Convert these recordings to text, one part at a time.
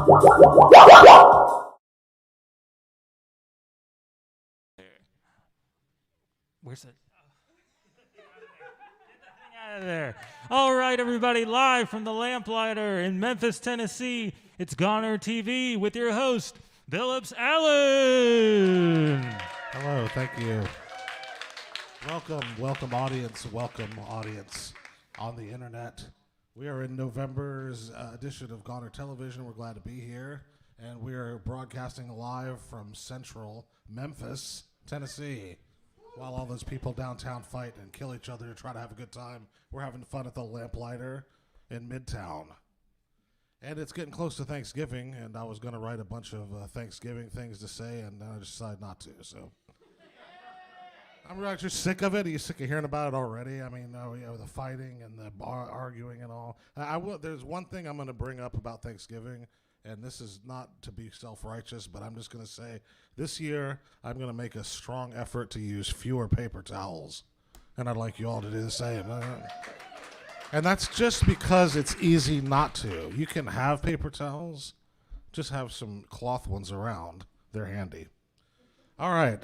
Where's it? Out of there. All right, everybody, live from the Lamplighter in Memphis, Tennessee, it's Goner TV with your host, Phillips Allen. Hello, thank you. Welcome audience on the internet. We are in November's edition of Goner Television. We're glad to be here, and we are broadcasting live from Central Memphis, Tennessee. While all those people downtown fight and kill each other to try to have a good time, we're having fun at the Lamplighter in Midtown. And it's getting close to Thanksgiving, and I was going to write a bunch of Thanksgiving things to say, and then I decided not to. So I'm actually sick of it. Are you sick of hearing about it already? I mean, the fighting and the arguing and all. There's one thing I'm going to bring up about Thanksgiving, and this is not to be self-righteous, but I'm just going to say this year I'm going to make a strong effort to use fewer paper towels. And I'd like you all to do the same. And that's just because it's easy not to. You can have paper towels, just have some cloth ones around. They're handy. All right,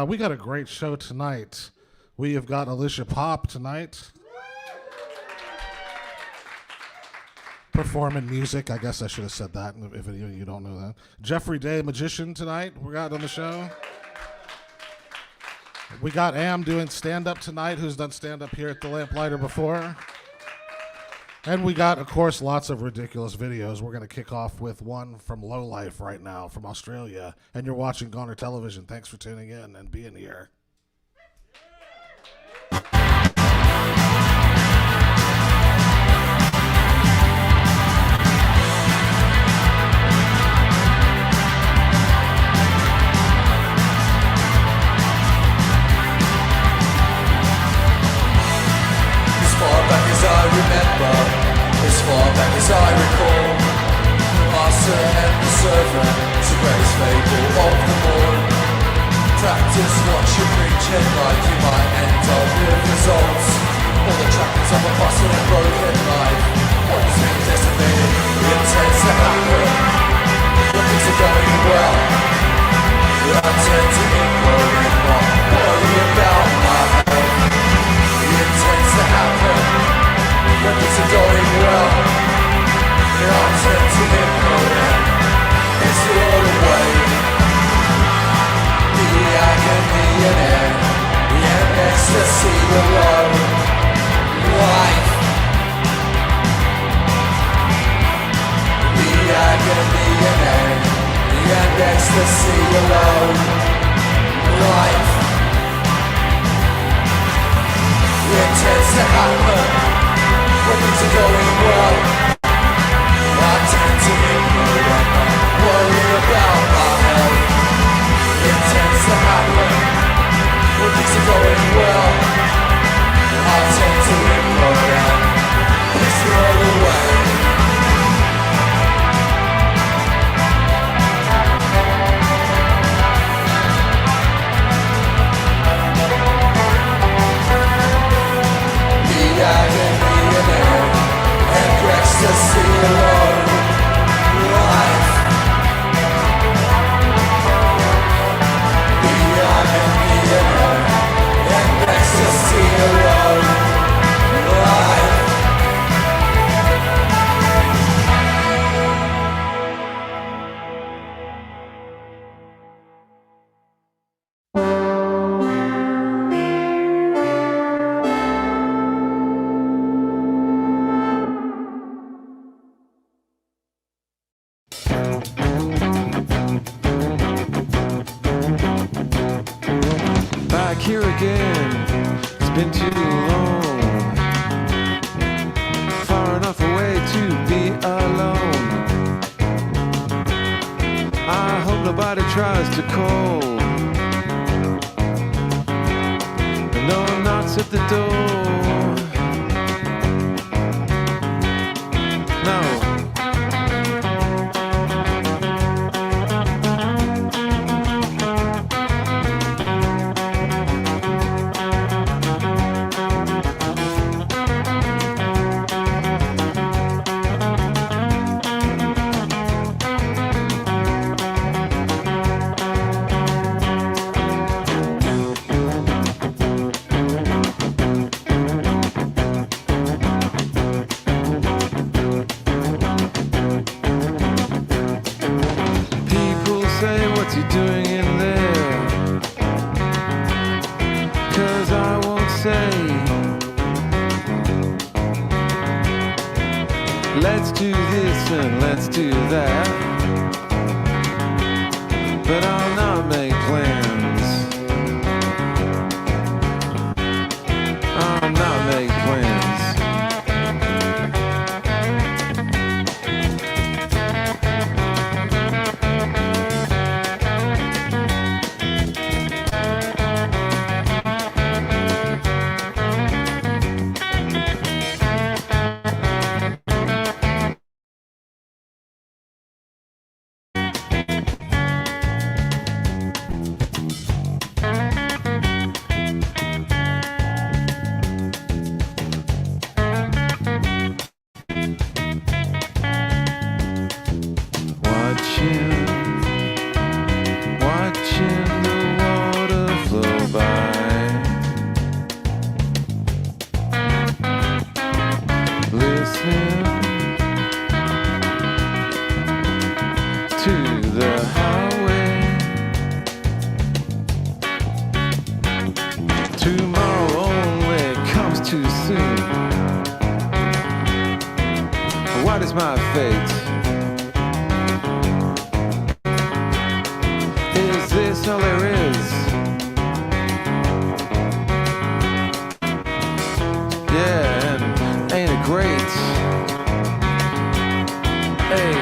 we got a great show tonight. We have got Alicia Pop tonight. Performing music. I guess I should have said that if you don't know that. Jeffrey Day, magician tonight. We got on the show. We got Am doing stand-up tonight, who's done stand-up here at the Lamplighter before. And we got, of course, lots of ridiculous videos. We're going to kick off with one from Lowlife right now from Australia. And you're watching Goner Television. Thanks for tuning in and being here. As far back as I recall, the master and the servant, it's the greatest fable of them all. Practice what you preach and like you might end up with results. All the trappings of a busted and broken life. What you think is estimated, it intends to happen. When things are going well, I tend to ignore and not worry about my health. It intends to happen. When things are going well, I tend to ignore them. It's all away. The agony and end, the ecstasy alone. Life. The agony and end, the ecstasy alone. Life. It tends to happen. When things are going well, I tend to ignore them and worry about my health. It tends to happen. When things are going well, I tend to ignore them. It's all away. The agony and ecstasy alone. Life. The agony and ecstasy alone. Life. Back here again, it's been too long. Far enough away to be alone. I hope nobody tries to call. No one knocks at the door. No. say, let's do this and let's do that, but I'll not make plans. I'll not make plans. Watching the water flow by, listen to the highway. Tomorrow only comes too soon. What is my fate? Is this all there is? Yeah, and ain't it great? Hey.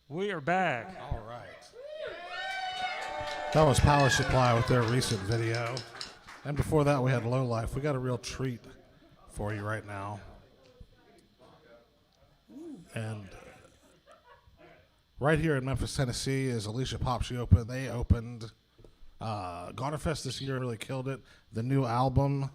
We are back. All right. That was Power Supply with their recent video. And before that, we had Low Life. We got a real treat for you right now. And right here in Memphis, Tennessee is Alicia Pop. They opened Goner Fest this year, really killed it. The new album,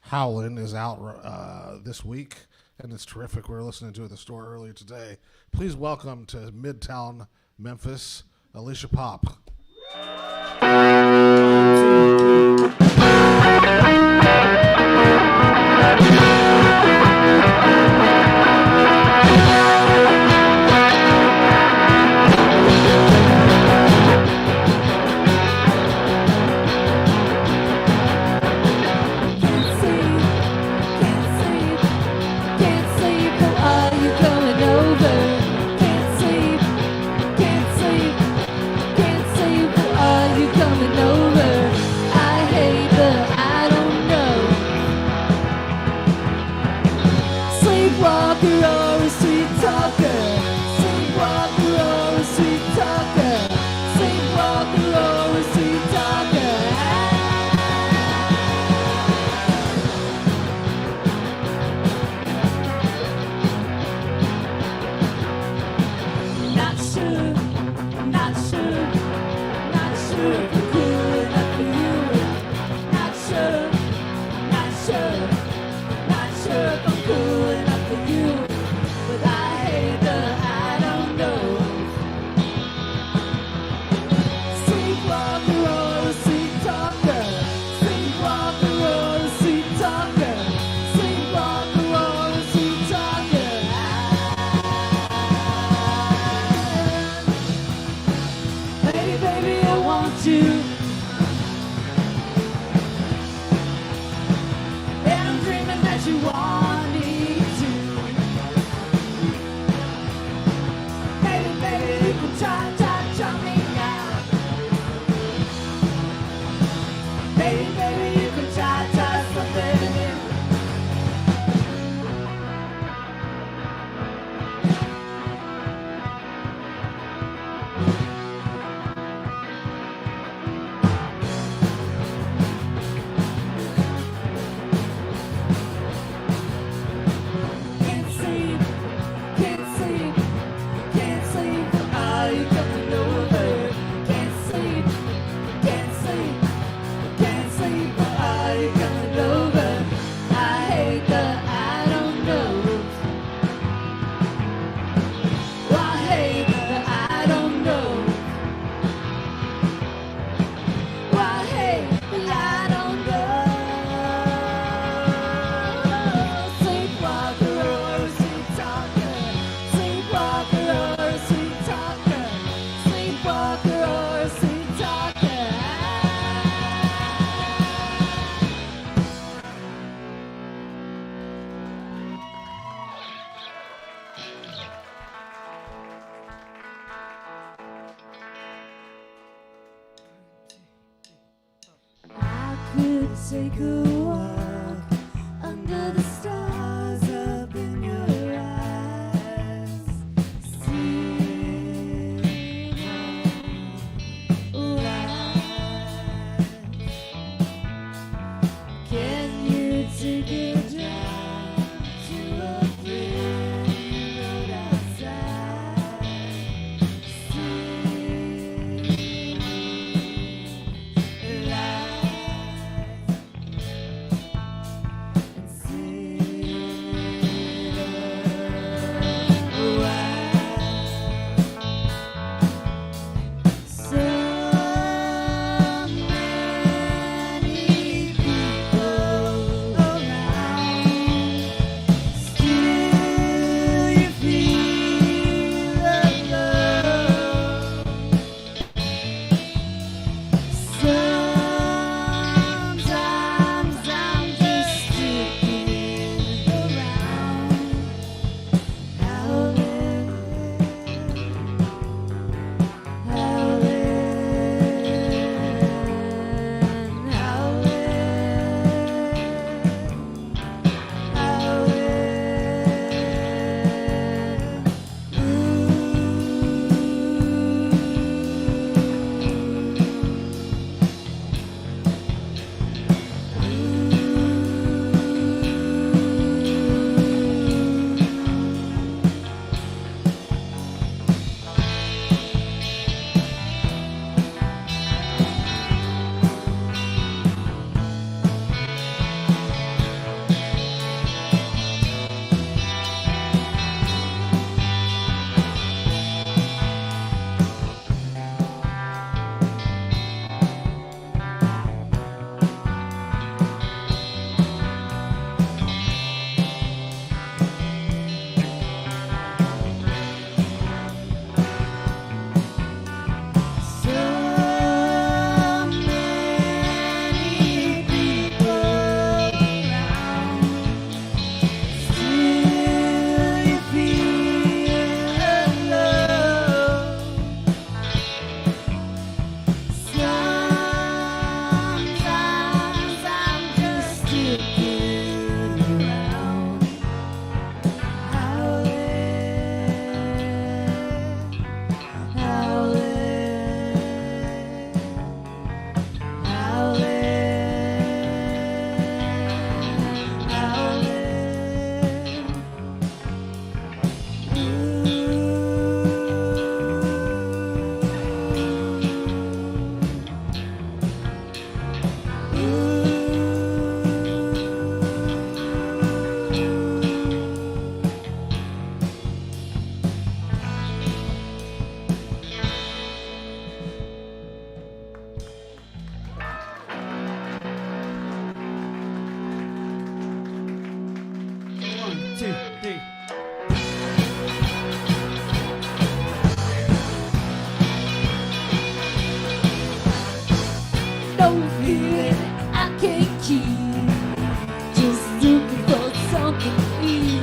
Howlin', is out this week, and it's terrific. We were listening to it at the store earlier today. Please welcome to Midtown Memphis, Alicia Pop. take a walk under the stars up in your eyes. See life. Can you take a drive to a pretty road outside? See life. And see so many people around. Still you feel alone. Sometimes I'm just sticking around, howling, so many people around. Still you feel alone. Sometimes I'm just sticking around, One, two, three. no feeling I can't keep. Just looking for something to eat.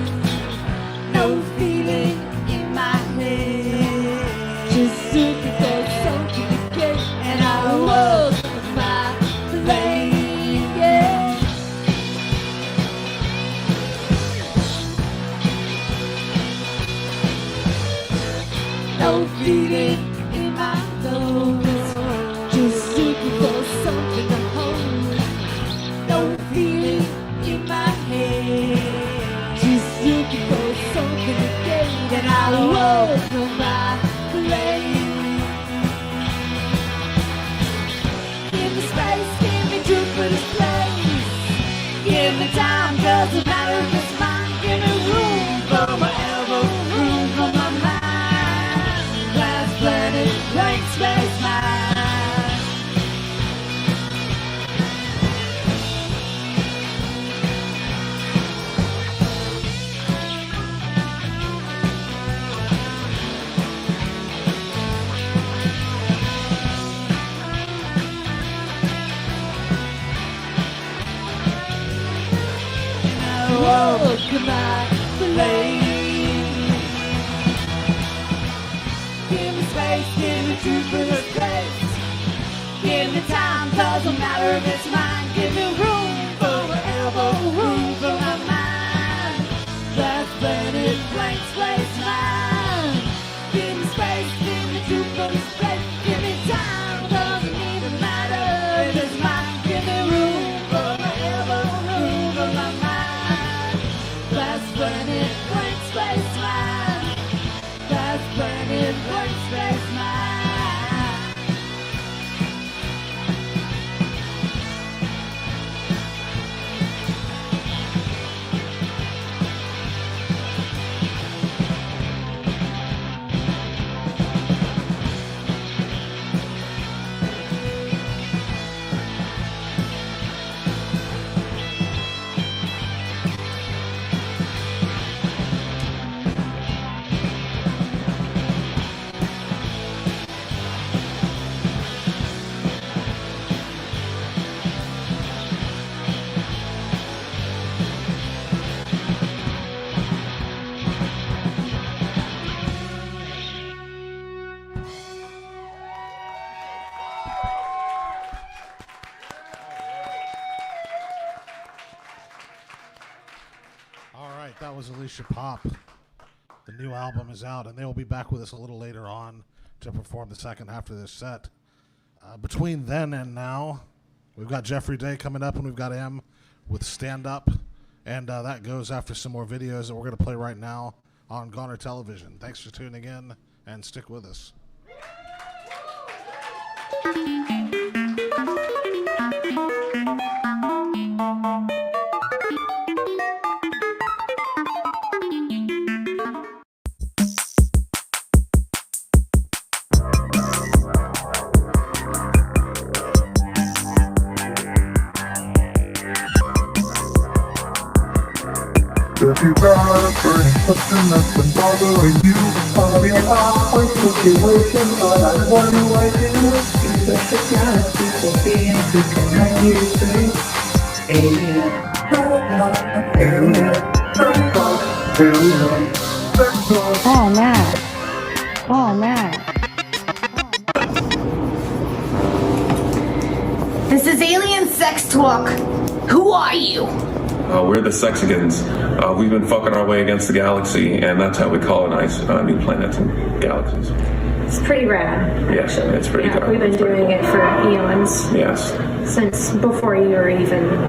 No feeling in my head. Just looking for something to get. And I walk my lane, yeah. No feeling in my bones. Just looking for something to hold. No feeling in my head. Just looking for something to get. And I walk on my lane. Give me space, give me truth for this place. Give me time, doesn't matter if it's mine. Give me room for my elbow, room for my mind. Glass planet, blank space, mine. Walk my lane. Give me space, give me truth for the place. Give me time, doesn't matter if it's mine. Give me room. this place. Give me time, doesn't even matter. This mind, give me room for my elbow, room for my mind. Glass burning, blank space mind. Glass burning, blank space mind. All right, that was Alicia Pop. The new album is out, and they will be back with us a little later on to perform the second half of this set. Between then and now, we've got Jeffrey Day coming up, and we've got M with Stand Up, and that goes after some more videos that we're going to play right now on Goner Television. Thanks for tuning in, and stick with us. If you got something that's been bothering you, I'm in a awkward situation, but I wonder what to do. It's a galaxy for being to connect you to alien, alien, alien, Oh man. Oh man. This is Alien Sex Talk. Who are you? We're the Sexigans. We've been fucking our way against the galaxy, and that's how we colonize new planets and galaxies. It's pretty rad. Yes, it's pretty good. We've been doing it for eons. Yes. Since before you were even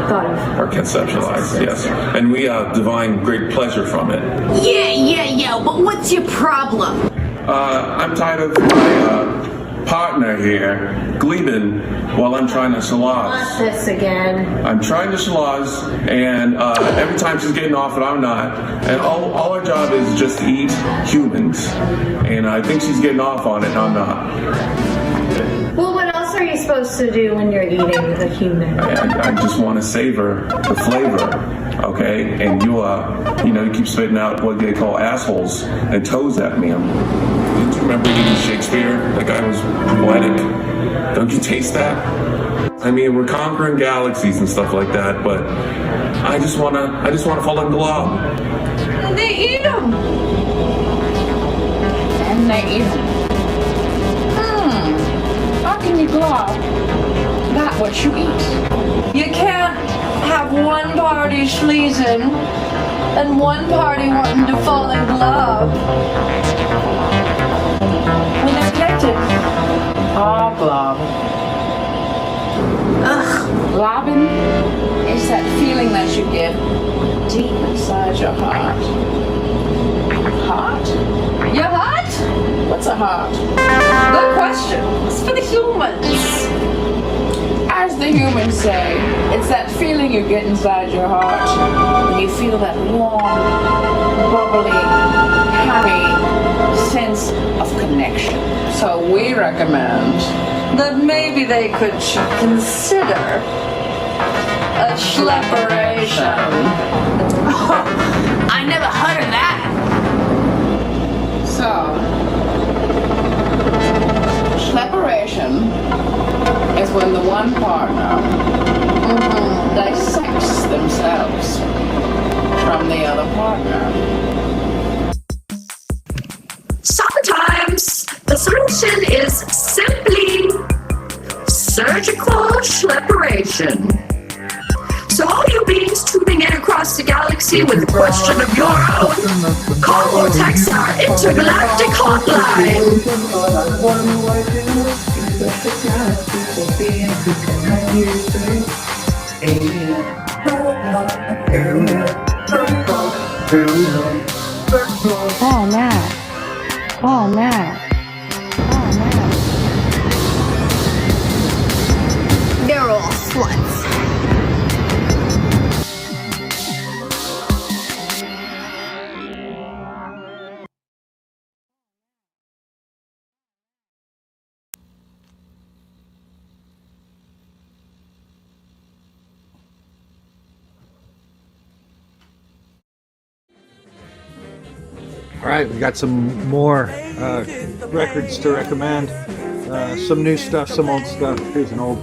thought of. Or conceptualized, yes. And we divine great pleasure from it. Yeah, but what's your problem? I'm tired of my partner here gleaming while I'm trying to Not schloss. this again. I'm trying to schloss, and every time she's getting off it, I'm not. And all our job is just to eat humans. And I think she's getting off on it, and I'm not. Well, what else are you supposed to do when you're eating a human? I just want to savor the flavor, okay? And you keep spitting out what they call assholes and toes at me. Don't you remember eating Shakespeare? That guy was poetic. Don't you taste that? I mean, we're conquering galaxies and stuff like that, but I just wanna fall in love. They eat them. And they eat them. How can you glob that what you eat? You can't have one party sleazing and one party wanting to fall in love. When they're connected. Oh, glob. Ugh. Globbing is that feeling that you get deep inside your heart. Heart? Your heart? What's a heart? Good question. It's for the humans. As the humans say, it's that feeling you get inside your heart when you feel that warm, bubbly, happy sense of connection. So we recommend That maybe they could consider a schlepperation. I never heard of that. So, schlepperation is when the one partner dissects themselves from the other partner. Sometimes the solution is simply surgical schlepperation. So all you beings tuning in across the galaxy emergency with a question of your own. Call or text our intergalactic hotline. Call now. Call now. They're all sluts. All right, we got some more records to recommend. Some new stuff, some old stuff. Here's an old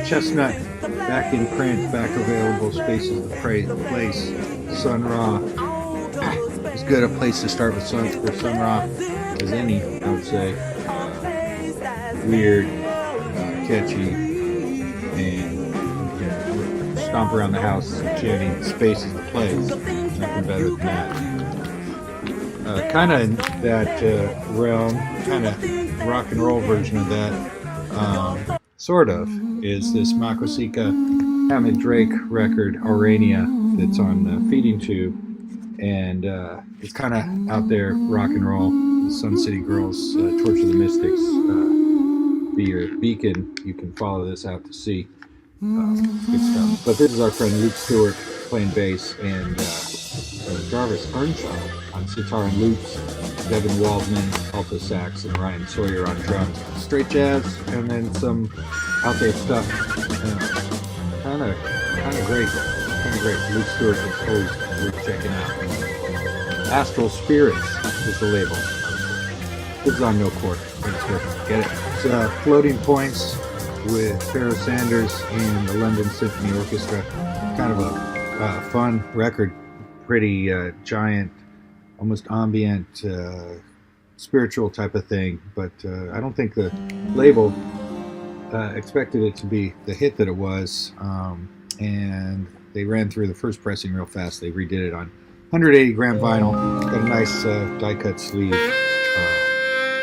Chestnut, back in print, back available. Spaces of Place, Sun Ra. As good a place to start with Sun Ra as any, I would say. Weird, catchy, and you know, stomp around the house chanting Spaces of Place. Nothing better than that. Kind of in that realm, kind of rock and roll version of that, sort of, is this Makrosika Hamid Drake record, Aurania, that's on Feeding Tube, and it's kind of out there, rock and roll. The Sun City Girls, Torch of the Mystics, be your beacon. You can follow this out to sea. Good stuff. But this is our friend Luke Stewart playing bass, and Jarvis Earnshaw on sitar and loops, Devin Waldman, alto sax, and Ryan Sawyer on drums. Straight jazz, and then some out there stuff. Kind of great. Kind of great. Luke Stewart is always worth checking out. Astral Spirits is the label. This is on No Court. Get it. It's Floating Points with Pharoah Sanders and the London Symphony Orchestra. Kind of a fun record. Pretty giant, almost ambient, spiritual type of thing, but I don't think the label expected it to be the hit that it was, and they ran through the first pressing real fast. They redid it on 180 gram vinyl, got a nice die cut sleeve,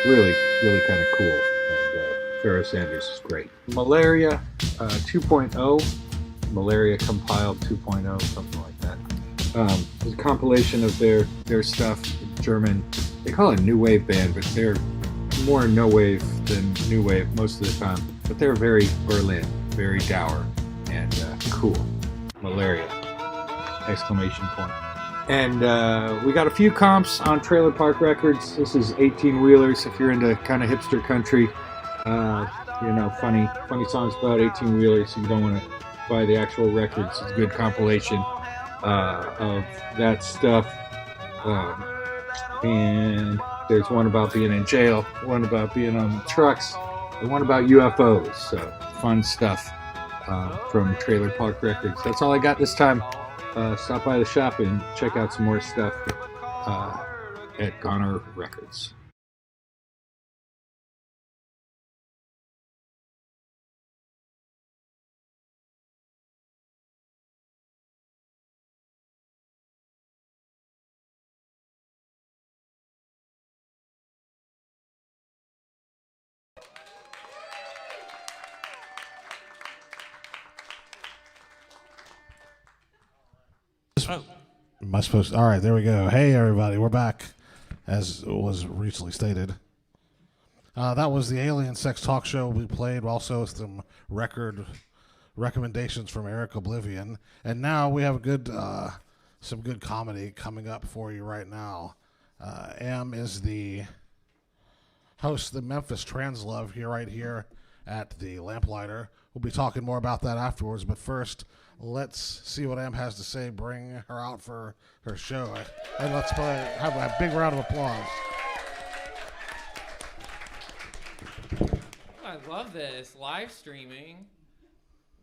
really kind of cool, and Pharoah Sanders is great. Malaria 2.0, Malaria Compiled 2.0, something like that. It's a compilation of their stuff. German, they call it a new wave band, but they're more no wave than new wave most of the time. But they're very Berlin, very dour, and cool. Malaria! Exclamation point. And we got a few comps on Trailer Park Records. This is 18 Wheelers. If you're into kind of hipster country, funny songs about 18 Wheelers. You don't want to buy the actual records. It's a good compilation of that stuff, and there's one about being in jail, one about being on the trucks, and one about UFOs. So fun stuff from Trailer Park Records. That's all I got this time. Stop by the shop and check out some more stuff at GONER Records. Am I supposed to? All right, there we go. Hey, everybody, we're back, as was recently stated. That was the Alien Sex Talk Show we played. Also, some record recommendations from Eric Oblivion. And now we have some good comedy coming up for you right now. Am is the host of the Memphis Translove right here at the Lamplighter. We'll be talking more about that afterwards, but first, let's see what Am has to say. Bring her out for her show. And let's have a big round of applause. I love this. Live streaming.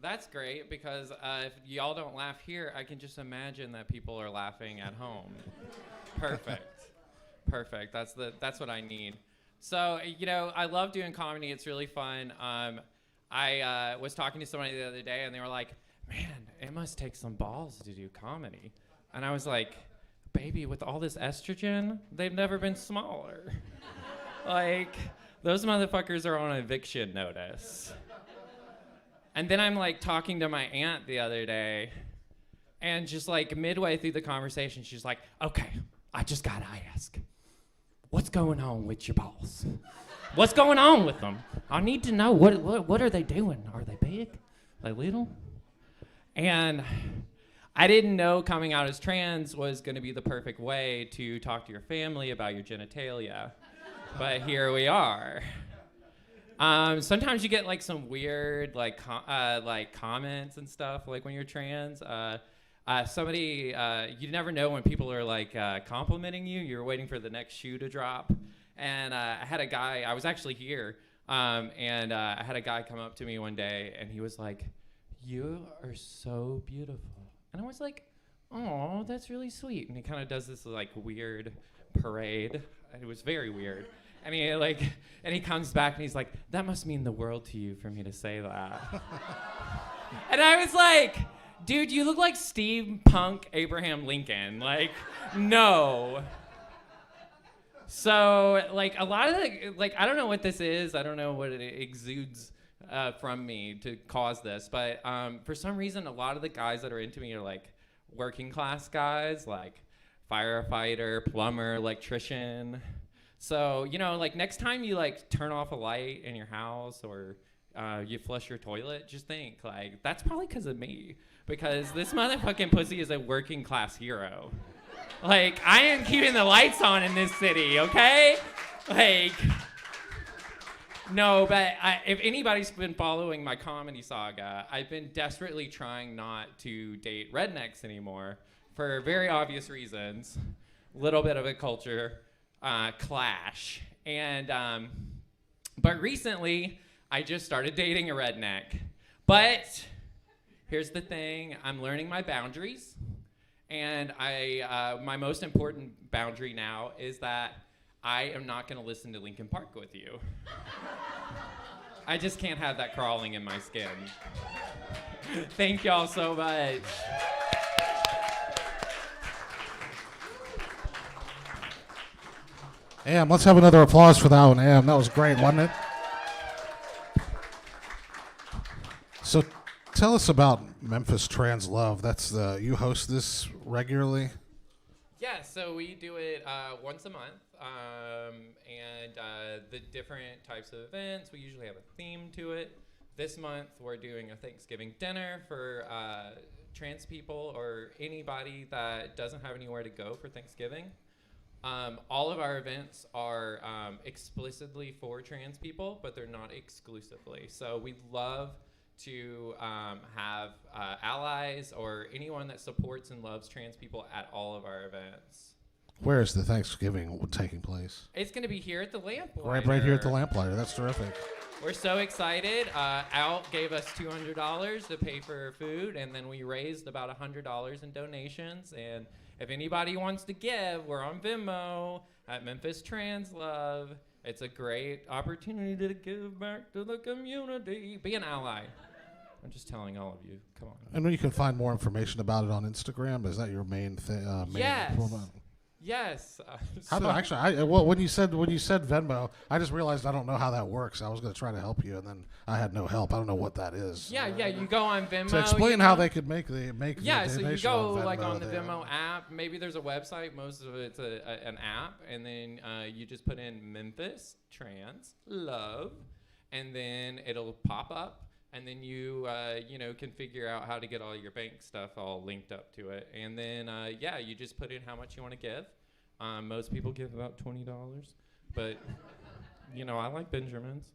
That's great because if y'all don't laugh here, I can just imagine that people are laughing at home. Perfect. That's what I need. So, I love doing comedy. It's really fun. I was talking to somebody the other day, and they were like, man, it must take some balls to do comedy. And I was like, baby, with all this estrogen, they've never been smaller. Like, those motherfuckers are on eviction notice. And then I'm like talking to my aunt the other day, and just like midway through the conversation, she's like, okay, I just gotta ask, what's going on with your balls? What's going on with them? I need to know, what are they doing? Are they big? Are they little? And I didn't know coming out as trans was gonna be the perfect way to talk to your family about your genitalia. But here we are. Sometimes you get like some weird like comments and stuff like when you're trans. Somebody you never know when people are like complimenting you. You're waiting for the next shoe to drop. And I had a guy. I was actually here, and I had a guy come up to me one day, and he was like, "You are so beautiful." And I was like, "Oh, that's really sweet." And he kind of does this like weird parade. It was very weird. And he comes back and he's like, that must mean the world to you for me to say that. And I was like, dude, you look like steampunk Abraham Lincoln. Like, no. So, like, a lot of the, like, I don't know what this is. I don't know what it exudes from me to cause this. But for some reason, a lot of the guys that are into me are, like, working class guys, like firefighter, plumber, electrician. So, you know, like next time you like turn off a light in your house or you flush your toilet, just think like, that's probably because of me. Because this motherfucking pussy is a working class hero. Like, I am keeping the lights on in this city, okay? Like, no, but if anybody's been following my comedy saga, I've been desperately trying not to date rednecks anymore for very obvious reasons. Little bit of a culture clash. And but recently I just started dating a redneck. But here's the thing, I'm learning my boundaries, and my most important boundary now is that I am not going to listen to Linkin Park with you. I just can't have that crawling in my skin. Thank y'all so much. Am, let's have another applause for that one, Am. That was great, wasn't it? So tell us about Memphis Trans Love. That's you host this regularly? Yeah, so we do it once a month, and the different types of events, we usually have a theme to it. This month, we're doing a Thanksgiving dinner for trans people or anybody that doesn't have anywhere to go for Thanksgiving. All of our events are explicitly for trans people, but they're not exclusively. So we'd love to have allies or anyone that supports and loves trans people at all of our events. Where is the Thanksgiving taking place? It's going to be here at the Lamplighter. Right here at the Lamplighter. That's terrific. We're so excited. Al gave us $200 to pay for food, and then we raised about $100 in donations. And if anybody wants to give, we're on Venmo at Memphis Trans Love. It's a great opportunity to give back to the community. Be an ally. I'm just telling all of you. Come on. And you can find more information about it on Instagram. Is that your main thing? Yes. Yes. How do actually? Well, when you said Venmo, I just realized I don't know how that works. I was going to try to help you, and then I had no help. I don't know what that is. Yeah. You go on Venmo. So explain how they could make the Yeah. The So you donation go on Venmo like on the there. Venmo app. Maybe there's a website. Most of it's an app, and then you just put in Memphis Trans Love, and then it'll pop up. And then you can figure out how to get all your bank stuff all linked up to it. And then, you just put in how much you want to give. Most people give about $20, but, I like Benjamins.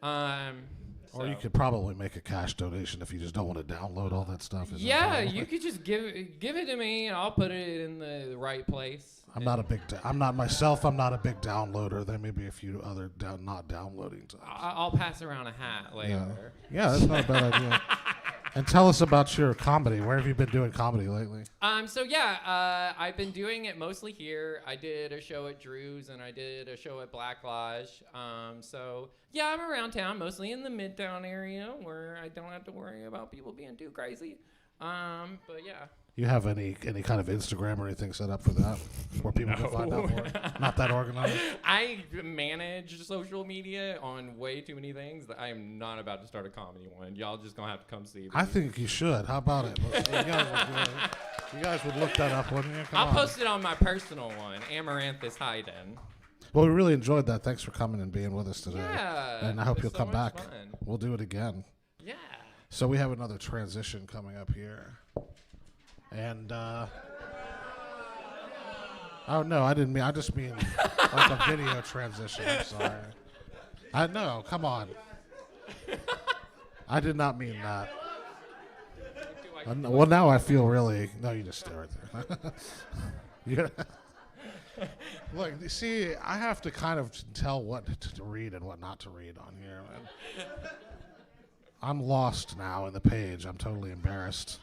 Or you could probably make a cash donation if you just don't want to download all that stuff. Yeah, you could just give it to me, and I'll put it in the right place. I'm not a big downloader. There may be a few other not downloading times. I'll pass around a hat later. Yeah, that's not a bad idea. And tell us about your comedy. Where have you been doing comedy lately? I've been doing it mostly here. I did a show at Drew's, and I did a show at Black Lodge. I'm around town, mostly in the Midtown area, where I don't have to worry about people being too crazy. But yeah. You have any kind of Instagram or anything set up for that, where people can find out more? Not that organized. I manage social media on way too many things that I am not about to start a comedy one. Y'all just gonna have to come see me. I think you should. How about it? You guys would look that up, wouldn't you? I'll post it on my personal one, Amaranthus Hayden. Well, we really enjoyed that. Thanks for coming and being with us today. Yeah, and I hope you'll so come back. fun. We'll do it again. Yeah. So we have another transition coming up here. And, oh, no, I didn't mean, I just mean like a video transition. I'm sorry. I know, come on. I did not mean that. Well, now I feel really, no, you just stay right there. Look, you see, I have to kind of tell what to read and what not to read on here. I'm lost now in the page. I'm totally embarrassed.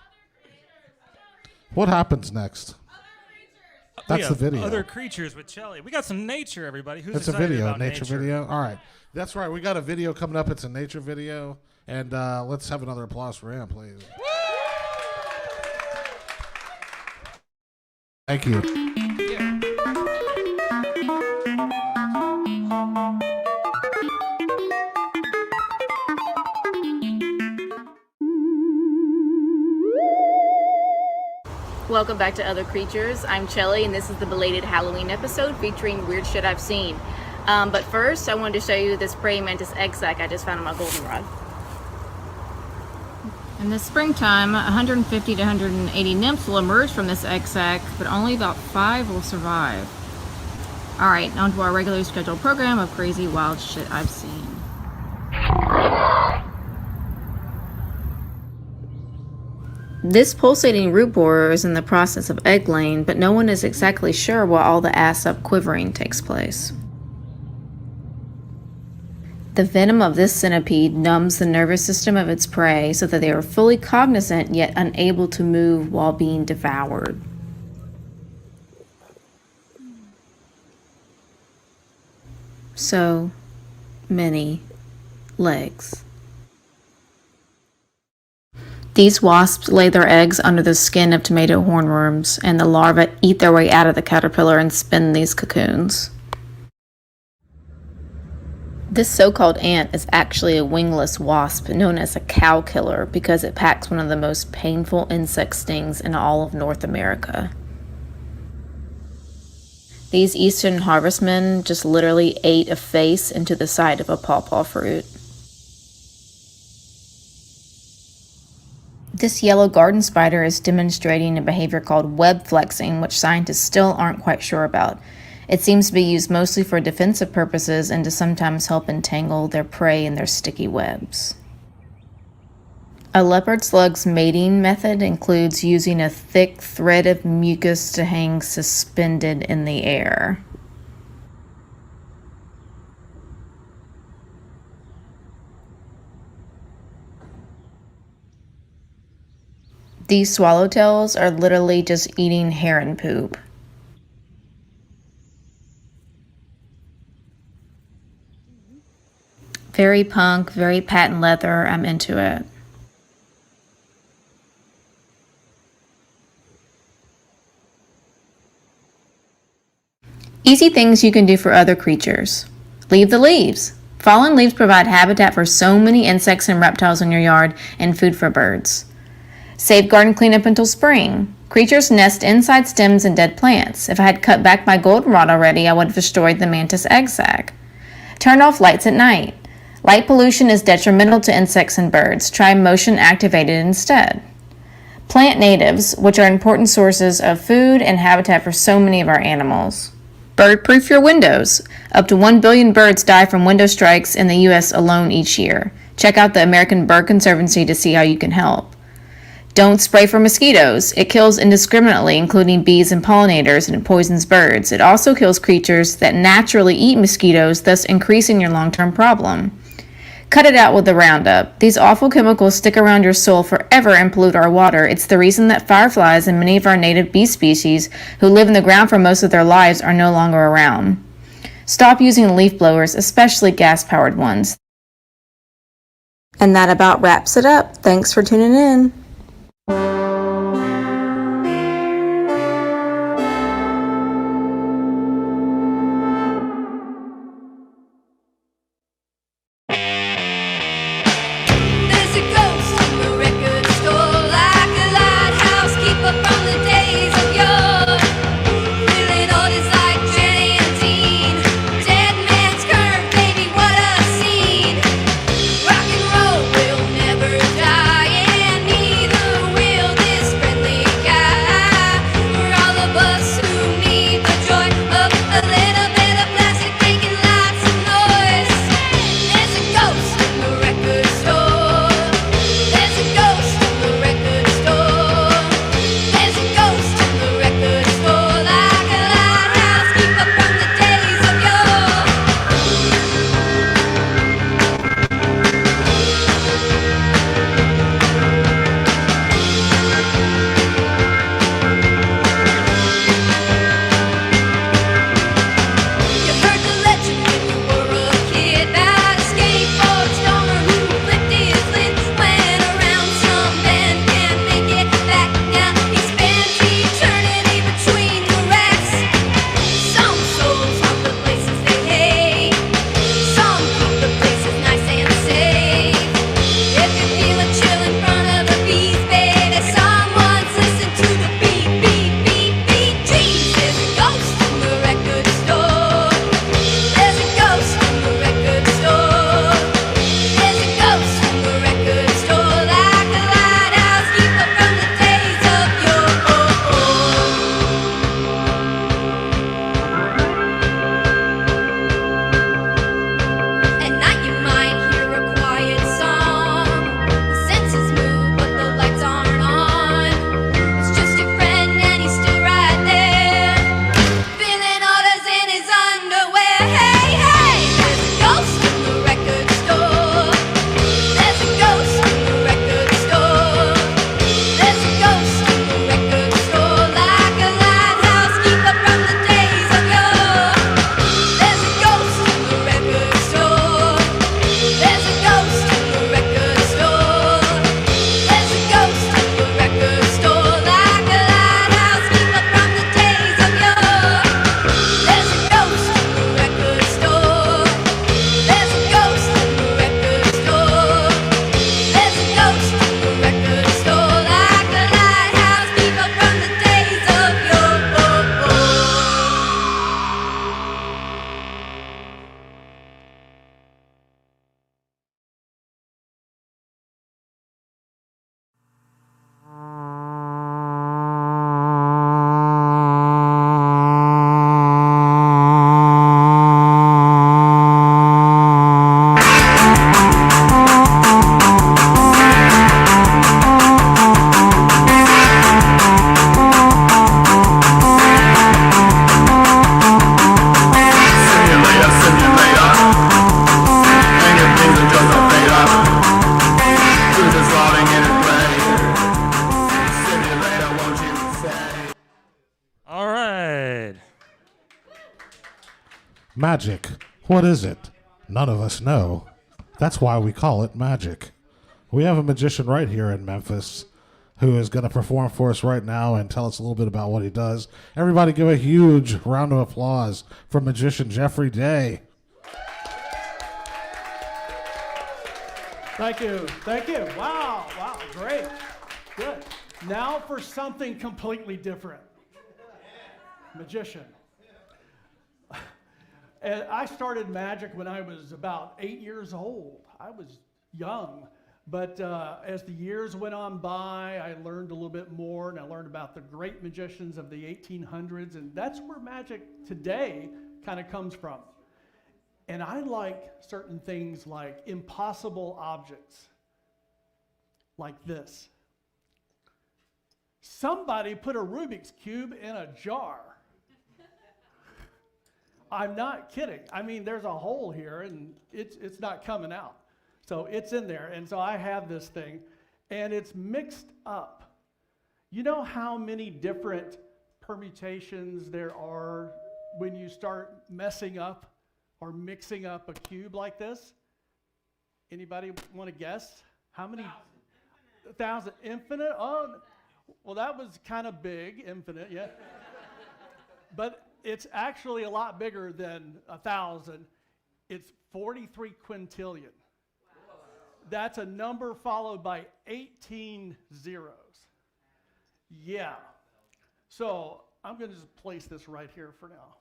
What happens next? That's the video. Other creatures with Shelly. We got some nature, everybody. Who's it's a excited video, about nature video. All right, that's right. We got a video coming up. It's a nature video, and let's have another applause for him, please. Thank you. Welcome back to Other Creatures. I'm Chelly, and this is the belated Halloween episode featuring weird shit I've seen. But first, I wanted to show you this praying mantis egg sac I just found on my goldenrod. In the springtime, 150 to 180 nymphs will emerge from this egg sac, but only about 5 will survive. Alright, on to our regularly scheduled program of crazy, wild shit I've seen. This pulsating root borer is in the process of egg laying, but no one is exactly sure why all the ass-up quivering takes place. The venom of this centipede numbs the nervous system of its prey so that they are fully cognizant yet unable to move while being devoured. So many legs. These wasps lay their eggs under the skin of tomato hornworms, and the larvae eat their way out of the caterpillar and spin these cocoons. This so-called ant is actually a wingless wasp known as a cow killer because it packs one of the most painful insect stings in all of North America. These eastern harvestmen just literally ate a face into the side of a pawpaw fruit. This yellow garden spider is demonstrating a behavior called web flexing, which scientists still aren't quite sure about. It seems to be used mostly for defensive purposes and to sometimes help entangle their prey in their sticky webs. A leopard slug's mating method includes using a thick thread of mucus to hang suspended in the air. These swallowtails are literally just eating heron poop. Very punk, very patent leather. I'm into it. Easy things you can do for other creatures. Leave the leaves. Fallen leaves provide habitat for so many insects and reptiles in your yard and food for birds. Save garden cleanup until spring. Creatures nest inside stems and dead plants. If I had cut back my goldenrod already, I would have destroyed the mantis egg sac. Turn off lights at night. Light pollution is detrimental to insects and birds. Try motion activated instead. Plant natives, which are important sources of food and habitat for so many of our animals. Bird-proof your windows. Up to 1 billion birds die from window strikes in the U.S. alone each year. Check out the American Bird Conservancy to see how you can help. Don't spray for mosquitoes. It kills indiscriminately, including bees and pollinators, and it poisons birds. It also kills creatures that naturally eat mosquitoes, thus increasing your long-term problem. Cut it out with the Roundup. These awful chemicals stick around your soil forever and pollute our water. It's the reason that fireflies and many of our native bee species who live in the ground for most of their lives are no longer around. Stop using leaf blowers, especially gas-powered ones. And that about wraps it up. Thanks for tuning in. Magic. What is it? None of us know. That's why we call it magic. We have a magician right here in Memphis who is going to perform for us right now and tell us a little bit about what he does. Everybody give a huge round of applause for magician Jeffrey Day. Thank you. Thank you. Wow. Wow. Great. Good. Now for something completely different. Magician. And I started magic when I was about 8 years old. I was young. But as the years went on by, I learned a little bit more, and I learned about the great magicians of the 1800s, and that's where magic today kind of comes from. And I like certain things like impossible objects, like this. Somebody put a Rubik's Cube in a jar. I'm not kidding. I mean, there's a hole here, and it's not coming out. So it's in there, and so I have this thing, and it's mixed up. You know how many different permutations there are when you start messing up or mixing up a cube like this? Anybody want to guess? How many? 1,000. Infinite? Oh, well, that was kind of big, infinite, yeah. But it's actually a lot bigger than 1,000. It's 43 quintillion. That's a number followed by 18 zeros. Yeah. So I'm going to just place this right here for now.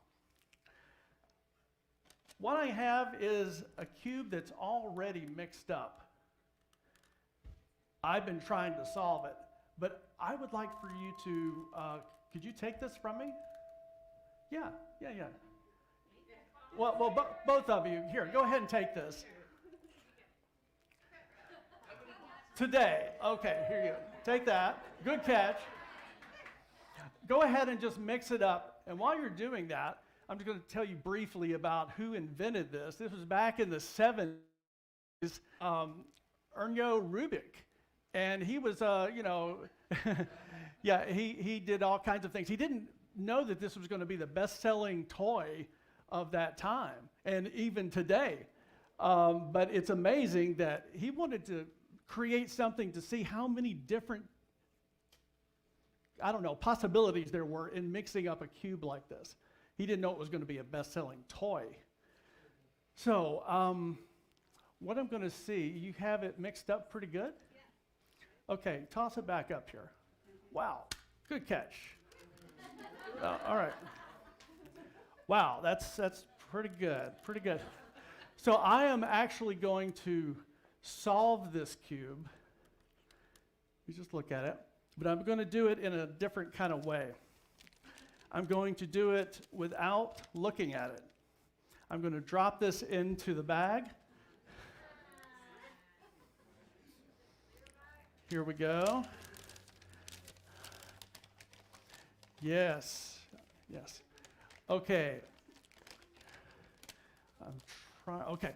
What I have is a cube that's already mixed up. I've been trying to solve it, but I would like for you to, could you take this from me? Yeah. Well, both of you, here, go ahead and take this. Today, okay, here you go. Take that, good catch. Go ahead and just mix it up. And while you're doing that, I'm just going to tell you briefly about who invented this. This was back in the 70s, Erno Rubik. And he was, yeah, he did all kinds of things. He didn't know that this was going to be the best-selling toy of that time, and even today. But it's amazing that he wanted to create something to see how many different, possibilities there were in mixing up a cube like this. He didn't know it was going to be a best-selling toy. So what I'm going to see, you have it mixed up pretty good? Yeah. Okay, toss it back up here. Wow, good catch. All right. Wow, that's pretty good. So I am actually going to solve this cube. You just look at it, but I'm going to do it in a different kind of way. I'm going to do it without looking at it. I'm going to drop this into the bag. Here we go. Yes. Okay. Okay.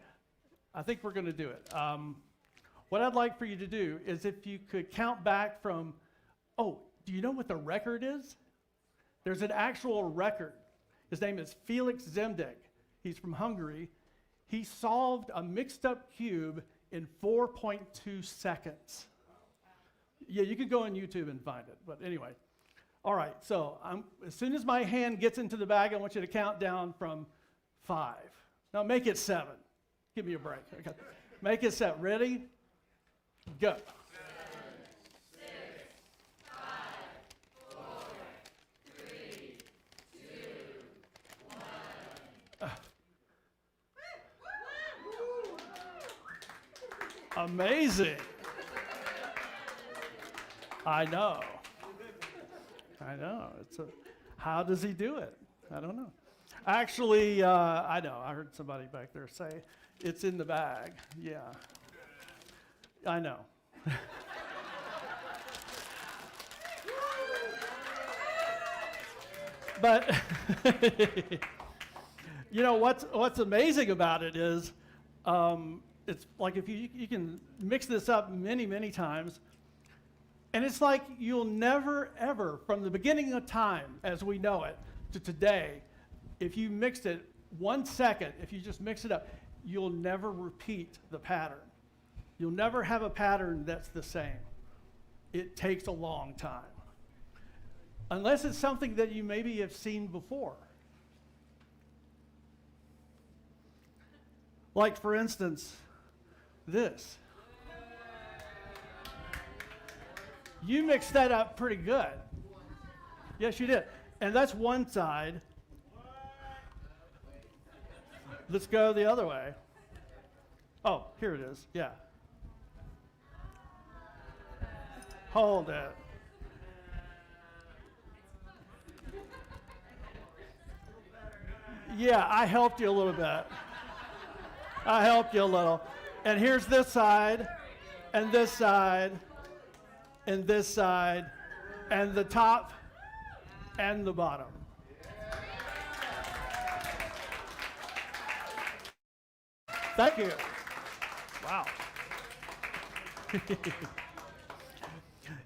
I think we're going to do it. What I'd like for you to do is if you could count back from, do you know what the record is? There's an actual record. His name is Felix Zemdeg. He's from Hungary. He solved a mixed up cube in 4.2 seconds. Yeah, you can go on YouTube and find it, but anyway. All right, so as soon as my hand gets into the bag, I want you to count down from 5. Now make it 7. Give me a break. Okay. Make it 7. Ready? Go. 7, 6, 5, 4, 3, 2, 1. Amazing. I know. How does he do it? I don't know. Actually, I know. I heard somebody back there say it's in the bag. Yeah. I know. But you know what's amazing about it is it's like if you can mix this up many times, and it's like you'll never ever, from the beginning of time as we know it to today, if you mixed it 1 second, if you just mix it up, you'll never repeat the pattern. You'll never have a pattern that's the same. It takes a long time. Unless it's something that you maybe have seen before. Like, for instance, this. You mixed that up pretty good. Yes, you did. And that's one side. Let's go the other way. Oh, here it is. Yeah. Hold it. Yeah, I helped you a little bit. I helped you a little. And here's this side, and this side, and this side, and the top, and the bottom. Thank you. Wow.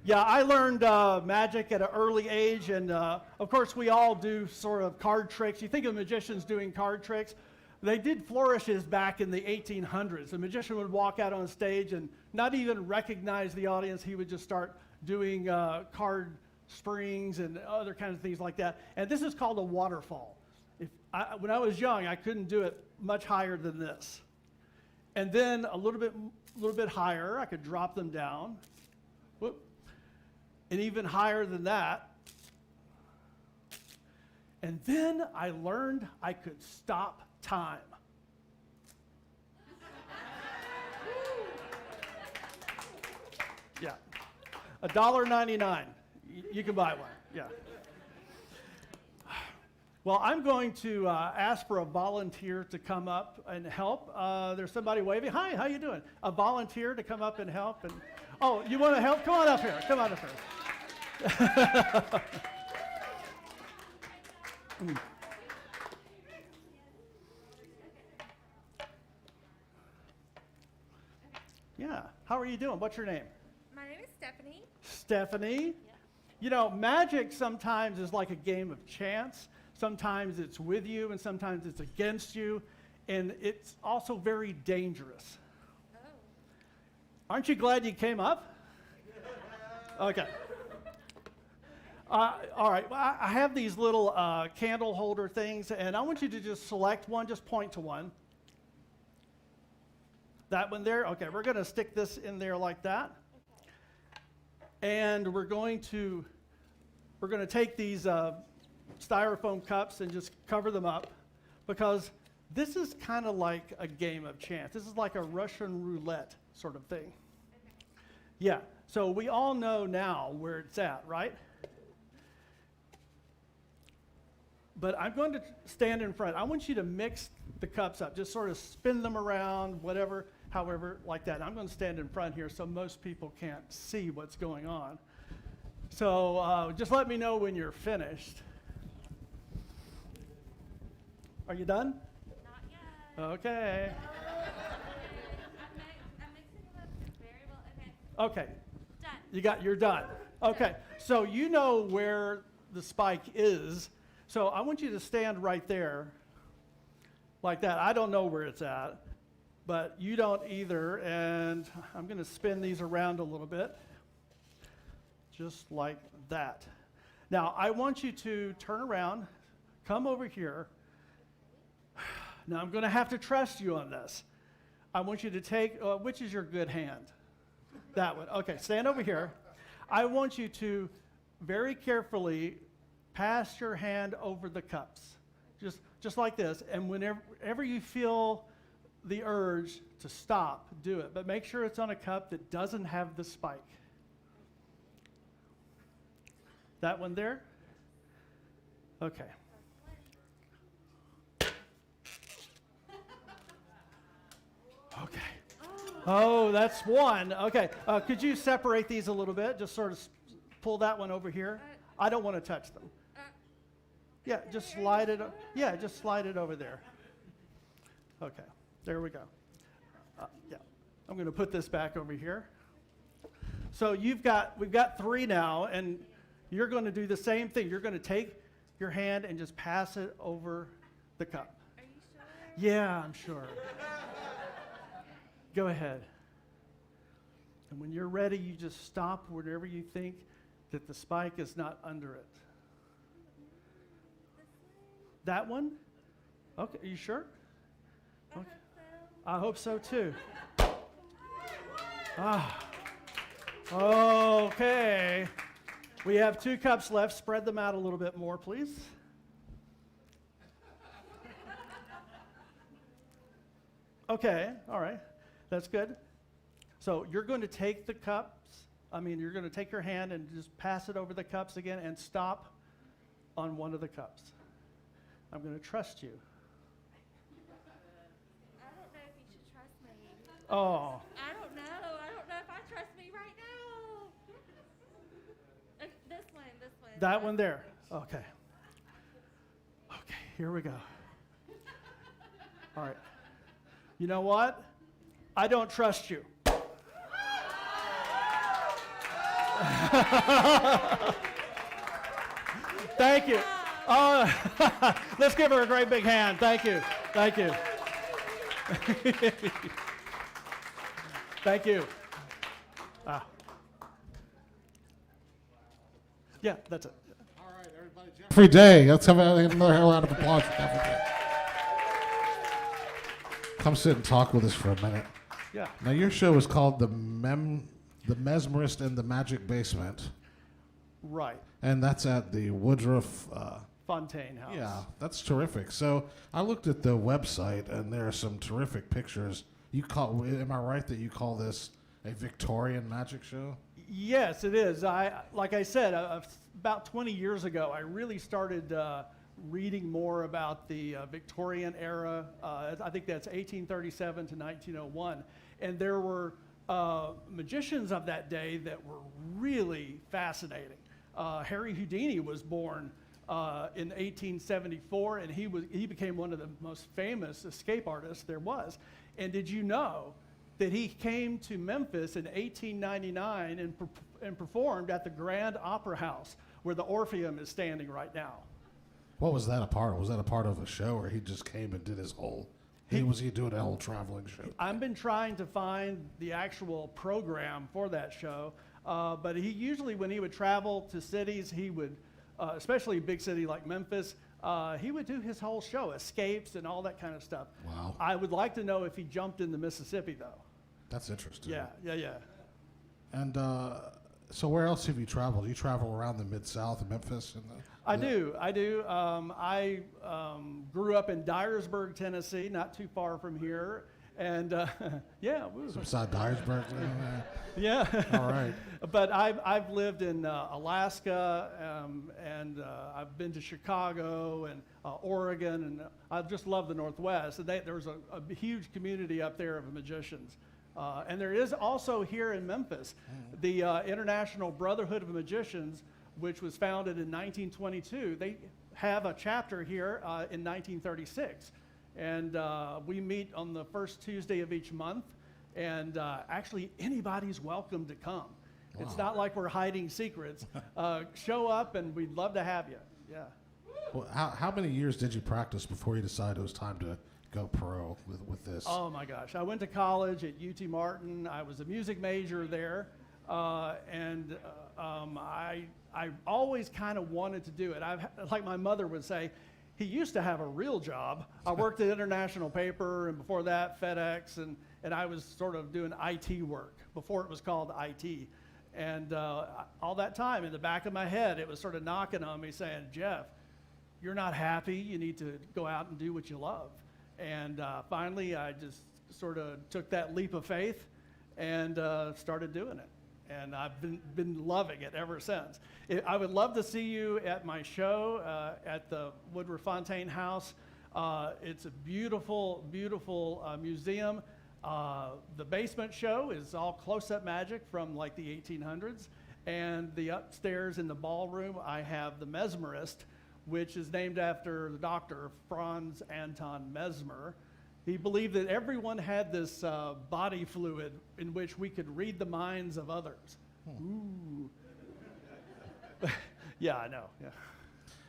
Yeah, I learned magic at an early age, and of course we all do sort of card tricks. You think of magicians doing card tricks. They did flourishes back in the 1800s. The magician would walk out on stage and not even recognize the audience. He would just start doing card springs and other kinds of things like that. And this is called a waterfall. When I was young, I couldn't do it much higher than this. And then a little bit higher, I could drop them down. Whoop. And even higher than that. And then I learned I could stop time. Yeah. $1.99. You can buy one. Yeah. Well, I'm going to ask for a volunteer to come up and help. There's somebody waving. Hi, how you doing? A volunteer to come up and help. And oh, you want to help? Come on up here. Come on up here. Yeah. How are you doing? What's your name? My name is Stephanie. Stephanie? Yeah. You know, magic sometimes is like a game of chance. Sometimes it's with you, and sometimes it's against you. And it's also very dangerous. Oh. Aren't you glad you came up? Okay. All right. Well, I have these little candle holder things, and I want you to just select one. Just point to one. That one there? Okay, we're going to stick this in there like that. Okay. And we're going to take these styrofoam cups and just cover them up, because this is kind of like a game of chance. This is like a Russian roulette sort of thing. Okay. Yeah, so we all know now where it's at, right? But I'm going to stand in front. I want you to mix the cups up, just sort of spin them around, whatever, however, like that. And I'm going to stand in front here so most people can't see what's going on. So just let me know when you're finished. Are you done? Not yet. Okay. I'm mixing them up very well. Okay. Okay. Done. You're done. Okay. So you know where the spike is. So I want you to stand right there like that. I don't know where it's at, but you don't either. And I'm going to spin these around a little bit, just like that. Now, I want you to turn around, come over here. Now, I'm going to have to trust you on this. I want you to take, which is your good hand? That one. Okay, stand over here. I want you to very carefully pass your hand over the cups, just like this. And whenever you feel the urge to stop, do it. But make sure it's on a cup that doesn't have the spike. That one there? Okay. Okay. Oh, that's one. Okay. Could you separate these a little bit? Just sort of pull that one over here. I don't want to touch them. Yeah, just slide it. Yeah, just slide it over there. Okay. There we go. Yeah. I'm going to put this back over here. So we've got three now, and you're going to do the same thing. You're going to take your hand and just pass it over the cup. Are you Yeah, I'm sure. Go ahead. And when you're ready, you just stop whenever you think that the spike is not under it. That one? Okay, are you sure? Okay. I hope so too. Okay. We have 2 cups left. Spread them out a little bit more, please. Okay, all right. That's good. So you're going to take the cups, you're going to take your hand and just pass it over the cups again and stop on one of the cups. I'm going to trust you. I don't know if you should trust me. Oh. I don't know. I don't know if I trust me right now. This one. That one there. Okay. Okay, here we go. All right. You know what? I don't trust you. Thank you. Let's give her a great big hand. Thank you. Thank you. Thank you. Yeah, that's it. All right, everybody. Jeffrey Day. Let's have another round of applause for Jeffrey Day. Come sit and talk with us for a minute. Yeah. Now, your show is called The Mesmerist in the Magic Basement. Right. And that's at the Woodruff Fontaine House. Yeah, that's terrific. So I looked at the website, and there are some terrific pictures. Am I right that you call this a Victorian magic show? Yes, it is. Like I said, about 20 years ago, I really started reading more about the Victorian era. I think that's 1837 to 1901. And there were magicians of that day that were really fascinating. Harry Houdini was born in 1874, and he became one of the most famous escape artists there was. And did you know that he came to Memphis in 1899 and performed at the Grand Opera House, where the Orpheum is standing right now? What was that a part of? Was that a part of a show, or he just came and did his whole? Was he doing a whole traveling show? I've been trying to find the actual program for that show, but he usually, when he would travel to cities, he would, especially a big city like Memphis, he would do his whole show, escapes and all that kind of stuff. Wow. I would like to know if he jumped in the Mississippi, though. That's interesting. Yeah. And so where else have you traveled? You travel around the Mid-South and Memphis? I do. I grew up in Dyersburg, Tennessee, not too far from here. And yeah. Beside Dyersburg? Yeah. All right. But I've lived in Alaska, and I've been to Chicago and Oregon, and I just love the Northwest. And there's a huge community up there of magicians. And there is also here in Memphis, the International Brotherhood of Magicians, which was founded in 1922. They have a chapter here in 1936. And we meet on the first Tuesday of each month. And actually, anybody's welcome to come. Wow. It's not like we're hiding secrets. Show up, and we'd love to have you. Yeah. Well, how many years did you practice before you decided it was time to go pro with this? Oh my gosh, I went to college at UT Martin. I was a music major there, and I always kind of wanted to do it. Like my mother would say, he used to have a real job. I worked at International Paper, and before that FedEx, and I was sort of doing IT work before it was called IT. And all that time in the back of my head, it was sort of knocking on me saying, Jeff, you're not happy. You need to go out and do what you love. And finally, I just sort of took that leap of faith and started doing it. And I've been loving it ever since. I would love to see you at my show at the Woodruff Fontaine House. It's a beautiful, beautiful museum. The basement show is all close-up magic from like the 1800s. And the upstairs in the ballroom, I have the Mesmerist, which is named after the doctor Franz Anton Mesmer. He believed that everyone had this body fluid in which we could read the minds of others. Ooh. Yeah, I know. Yeah.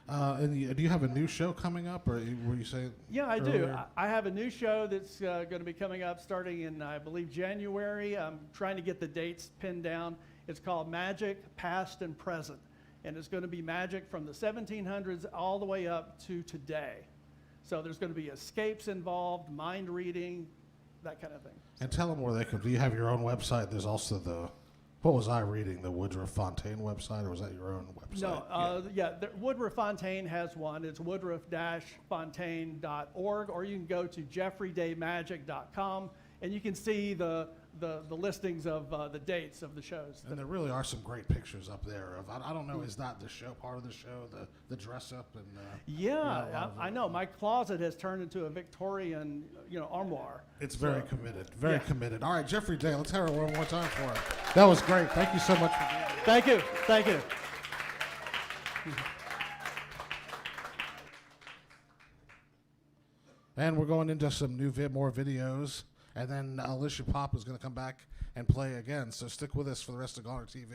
And do you have a new show coming up, or were you saying? Yeah, I do. earlier? I have a new show that's going to be coming up starting in, I believe, January. I'm trying to get the dates pinned down. It's called Magic, Past and Present. And it's going to be magic from the 1700s all the way up to today. So there's going to be escapes involved, mind reading, that kind of thing. And tell them where they can. Do you have your own website? There's also the, what was I reading? The Woodruff Fontaine website, or was that your own website? No, Woodruff Fontaine has one. It's woodruff-fontaine.org, or you can go to jeffreydaymagic.com, and you can see the listings of the dates of the shows. And there really are some great pictures up there. Of I don't know, is that the show, part of the show, the dress up and? I know. My closet has turned into a Victorian, armoire. It's very committed, very committed. All right, Jeffrey Day, let's hear it one more time for him. That was great. Thank you so much for being here. Thank you. And we're going into some more videos. And then Alicia Pop is going to come back and play again. So stick with us for the rest of Goner TV.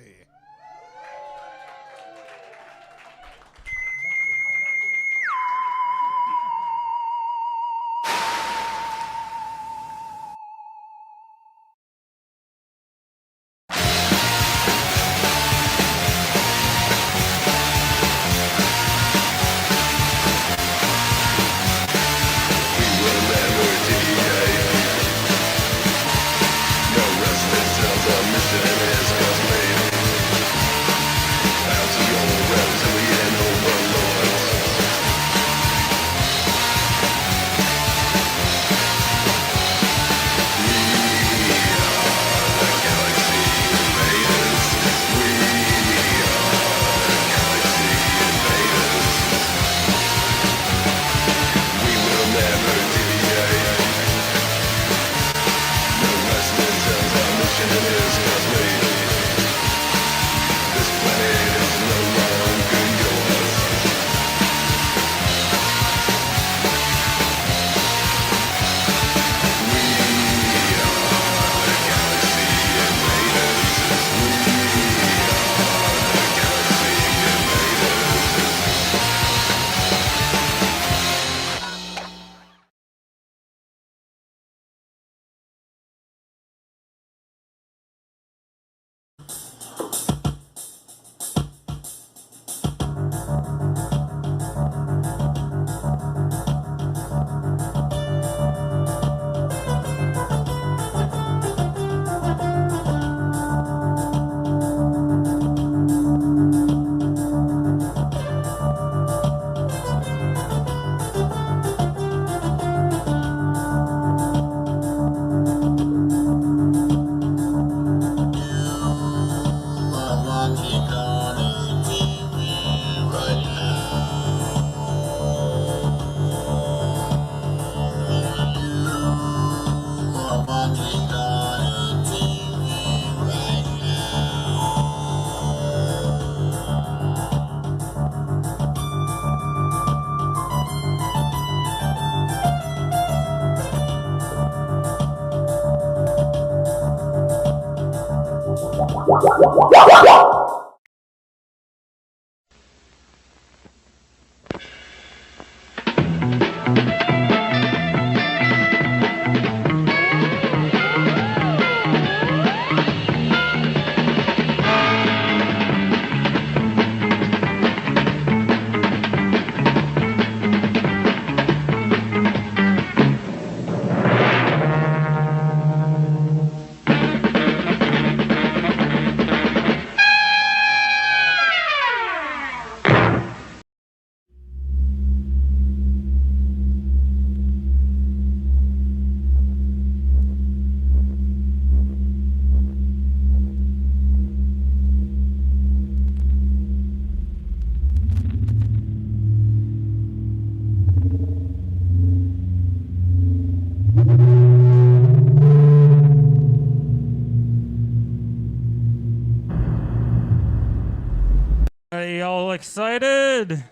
Are y'all excited?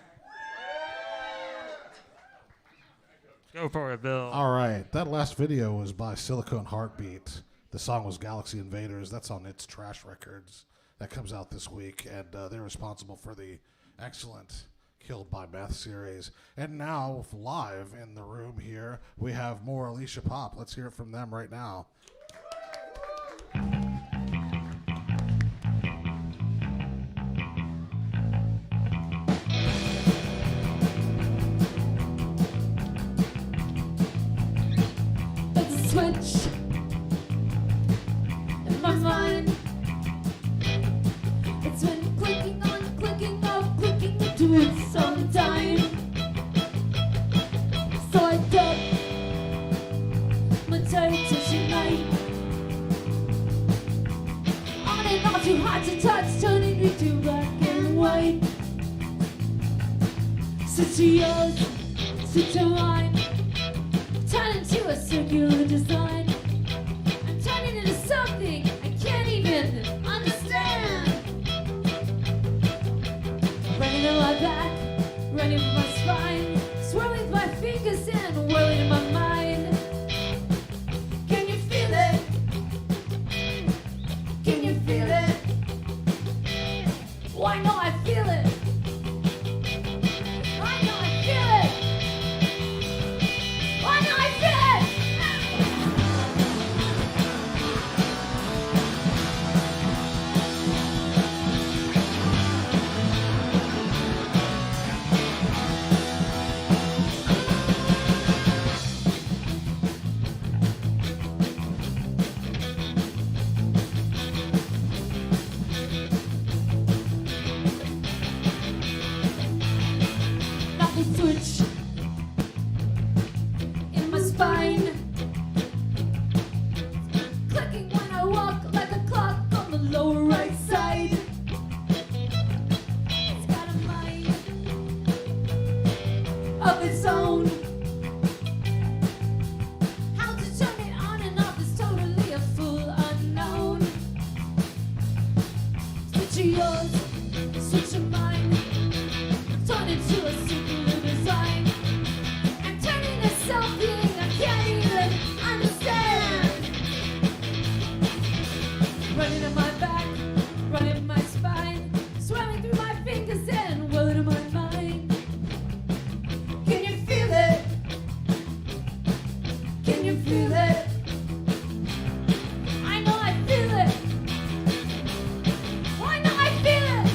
Go for it, Bill. All right, that last video was by Silicone Heartbeat. The song was Galaxy Invaders. That's on It's Trash Records. That comes out this week, and they're responsible for the excellent Killed by Meth series. And now, live in the room here, we have more Alicia Pop. Let's hear it from them right now. It's a switch in my mind. It's been clicking on, clicking off, clicking into its own time. So I duck my dietitian night. On and off, too hot to touch, turning me to black and white. Switch to yours, switch to mine. Turn into a circular design. I'm turning into something I can't even understand. Running in my back, running in my spine, swirling with my fingers and whirling in my mind. Can you feel it? Can you feel it? Why no, I feel it. I know I feel it. I know I feel it. Not the switch in my spine, clicking when I walk like a clock on the lower right side. It's got a mind of its own. How to turn it on and off is totally a full unknown. Switch to yours, switch to mine. Turn into a circular design. I'm turning into something I can't even understand. Running in my back, running in my spine, swirling through my fingers and whirling in my mind. Can you feel it? Can you feel it? I know I feel it. I know I feel it.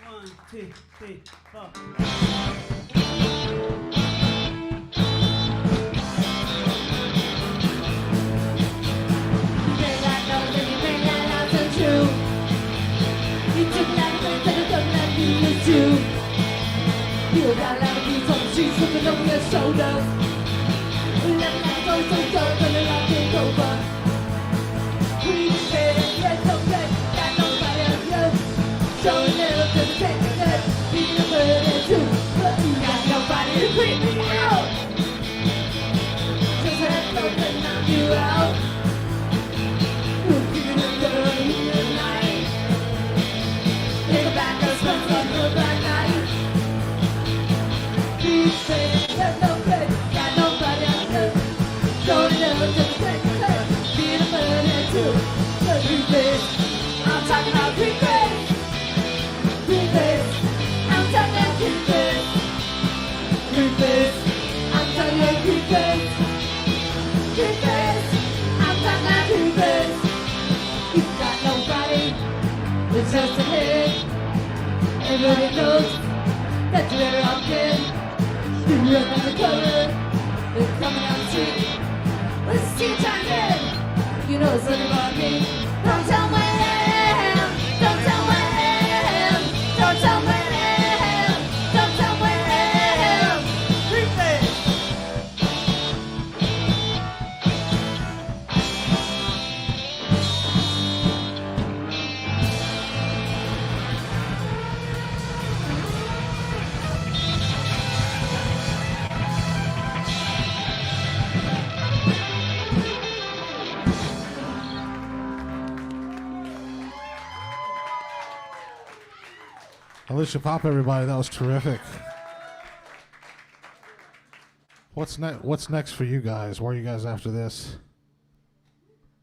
1, 2, 3, 4. Feel that love is on sheets looking over your shoulder. Let that go so dark and let it take over. We say let's go play, got nobody else love. Showing love to the technical, being a murder too. But you got nobody to creep me out. Just have no place to knock you out. We'll keep it together in the night. Take a back and spend some good black night. You say there's no place, got nobody else love. Showing love to the technical, being a murder too. But you say I'm talking about creep face. Creep face, I'm talking about creep face. Creep face, I'm talking about creep face. Creep face, I'm talking about creep face. You got nobody, it's just a head. Everybody knows that you're better off dead. You run on the cover, they're coming down the street. Let's see you try dead. You know it's something about me. Don't tell me, don't tell me, don't tell me, don't tell me. Creep face. Alicia Pop, everybody, that was terrific. What's next for you guys? Where are you guys after this?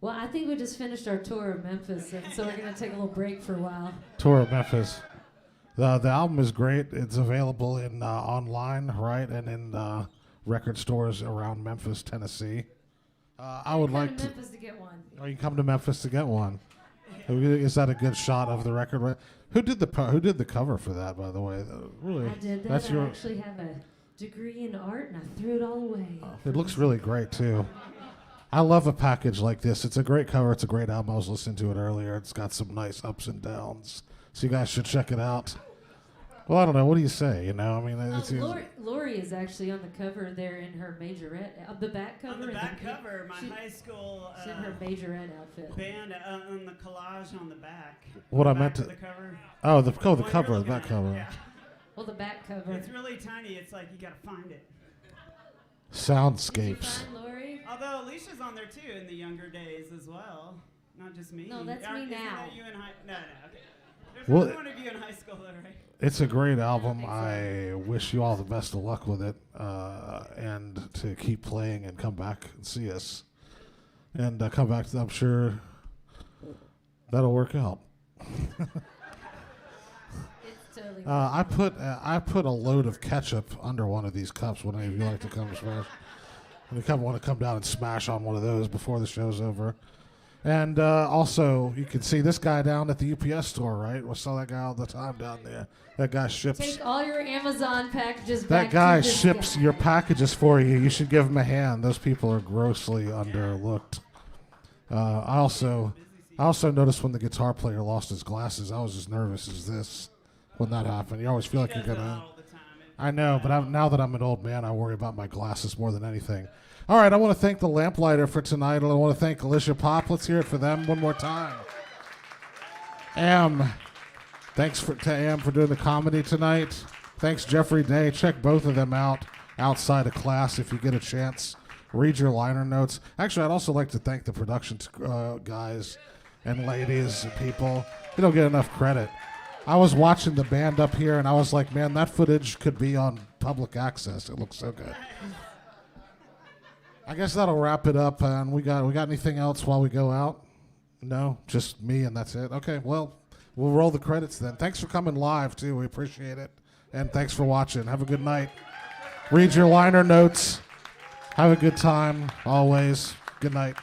Well, I think we just finished our tour of Memphis, and so we're going to take a little break for a while. Tour of Memphis. The album is great. It's available in online, right, and in record stores around Memphis, Tennessee. I would like to. Memphis to get one. Or you can come to Memphis to get one. Is that a good shot of the record? Right? Who did the cover for that, by the way? Really, I did that. That's I actually have a degree in art, and I threw it all away. It looks really great too. I love a package like this. It's a great cover. It's a great album. I was listening to it earlier. It's got some nice ups and downs. So you guys should check it out. Well, I don't know. What do you say? You know, I mean, it's Lori is actually on the cover there in her majorette, the back cover. On the back cover, my high school she's in her majorette outfit. band on the collage on the back. What the I back meant to. of the cover. Oh, the cover, the looking back at, cover. Yeah. Well, the back cover. It's really tiny. It's like you gotta find it. Soundscapes. Lori? Although Alicia's on there too in the younger days as well. Not just me. No, that's me Isn't now. that you in high? No, okay. Well, one of you in high school, though, right? it's a great album. I wish you all the best of luck with it, and to keep playing and come back and see us, and come back. I'm sure that'll work out. Totally I put a load of ketchup under one of these cups. Would any of you like to come smash? Want to come down and smash on one of those before the show's over? And also, you can see this guy down at the UPS store, right? We saw that guy all the time down there. That guy ships. Take all your Amazon packages back. That guy to this ships guy. your packages for you. You should give him a hand. Those people are grossly underlooked. I also noticed when the guitar player lost his glasses, I was as nervous as this when that happened. You always feel like you're gonna. I know, but now that I'm an old man, I worry about my glasses more than anything. All right, I want to thank the Lamplighter for tonight, and I want to thank Alicia Pop. Let's hear it for them one more time. Thanks to Am for doing the comedy tonight. Thanks, Jeffrey Day. Check both of them out outside of class if you get a chance. Read your liner notes. Actually, I'd also like to thank the production guys and ladies and people. They don't get enough credit. I was watching the band up here, and I was like, man, that footage could be on public access. It looks so good. I guess that'll wrap it up. And we got anything else while we go out? No, just me, and that's it. Okay, well, we'll roll the credits then. Thanks for coming live, too. We appreciate it. And thanks for watching. Have a good night. Read your liner notes. Have a good time, always. Good night.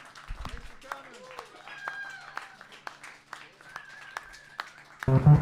Thank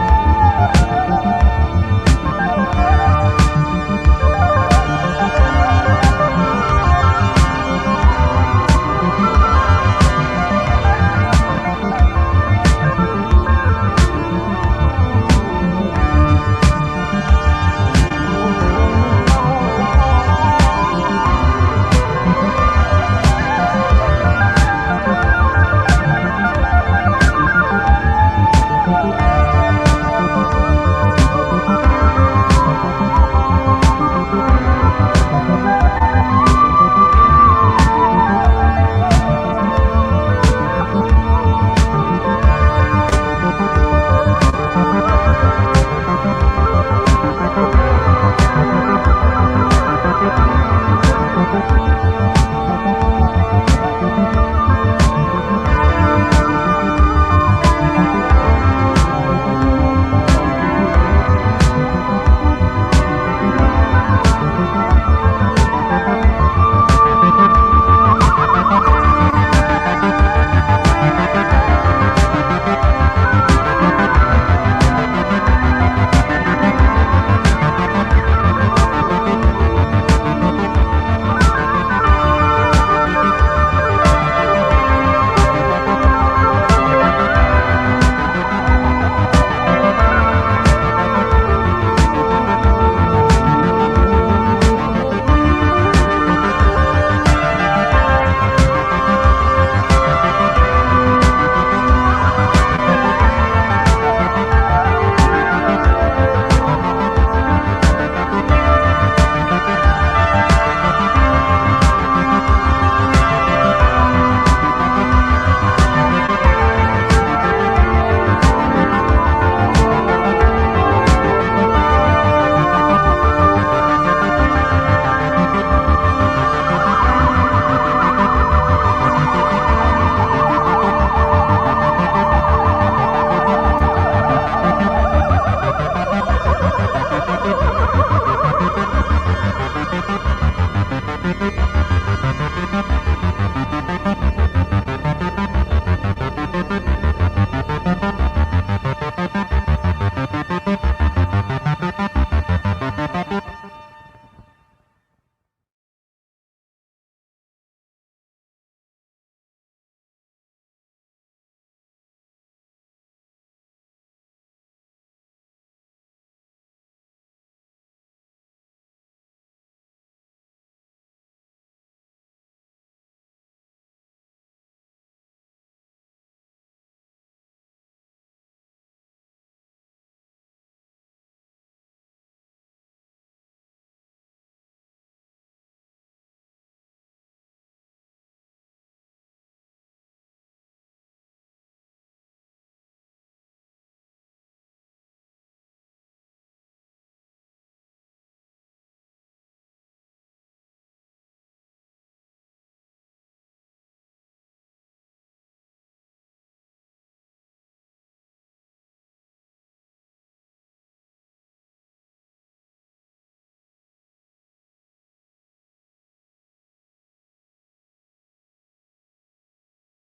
you.